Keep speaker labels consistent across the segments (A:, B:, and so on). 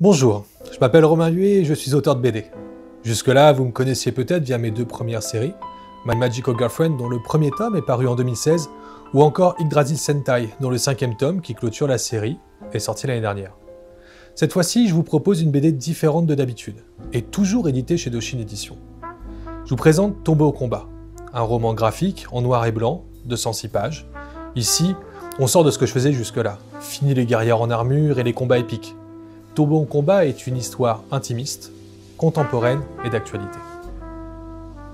A: Bonjour, je m'appelle Romain Huet et je suis auteur de BD. Jusque-là, vous me connaissiez peut-être via mes deux premières séries, My Magical Girlfriend dont le premier tome est paru en 2016, ou encore Yggdrasil Sentai dont le 5e tome, qui clôture la série, est sorti l'année dernière. Cette fois-ci, je vous propose une BD différente de d'habitude, et toujours éditée chez Doshin Éditions. Je vous présente Tomber au combat, un roman graphique en noir et blanc, de 106 pages. Ici, on sort de ce que je faisais jusque-là, fini les guerrières en armure et les combats épiques. Tomber au combat est une histoire intimiste, contemporaine et d'actualité.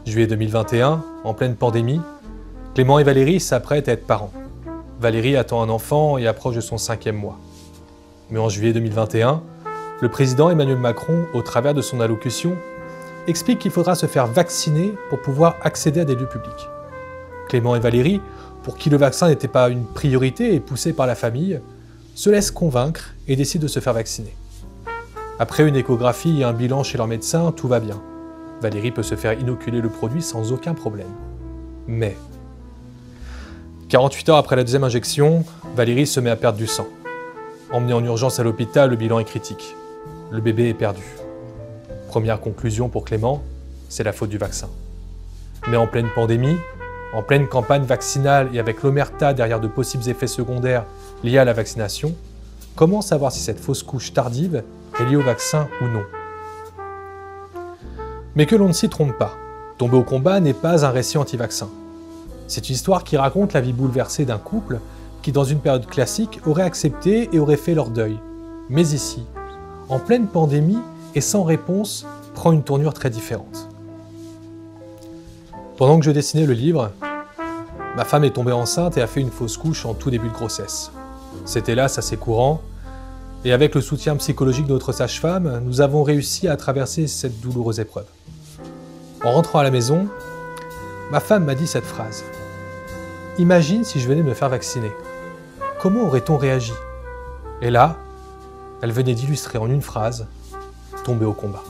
A: Juillet 2021, en pleine pandémie, Clément et Valérie s'apprêtent à être parents. Valérie attend un enfant et approche de son 5e mois. Mais en juillet 2021, le président Emmanuel Macron, au travers de son allocution, explique qu'il faudra se faire vacciner pour pouvoir accéder à des lieux publics. Clément et Valérie, pour qui le vaccin n'était pas une priorité et poussé par la famille, se laissent convaincre et décident de se faire vacciner. Après une échographie et un bilan chez leur médecin, tout va bien. Valérie peut se faire inoculer le produit sans aucun problème. Mais 48 heures après la deuxième injection, Valérie se met à perdre du sang. Emmenée en urgence à l'hôpital, le bilan est critique. Le bébé est perdu. Première conclusion pour Clément, c'est la faute du vaccin. Mais en pleine pandémie, en pleine campagne vaccinale et avec l'omerta derrière de possibles effets secondaires liés à la vaccination, comment savoir si cette fausse couche tardive est liée au vaccin ou non? Mais que l'on ne s'y trompe pas, Tomber au combat n'est pas un récit anti-vaccin. C'est une histoire qui raconte la vie bouleversée d'un couple qui, dans une période classique, aurait accepté et aurait fait leur deuil. Mais ici, en pleine pandémie et sans réponse, prend une tournure très différente. Pendant que je dessinais le livre, ma femme est tombée enceinte et a fait une fausse couche en tout début de grossesse. C'est hélas assez courant, et avec le soutien psychologique de notre sage-femme, nous avons réussi à traverser cette douloureuse épreuve. En rentrant à la maison, ma femme m'a dit cette phrase. « Imagine si je venais me faire vacciner. Comment aurait-on réagi ?» Et là, elle venait d'illustrer en une phrase « Tomber au combat ».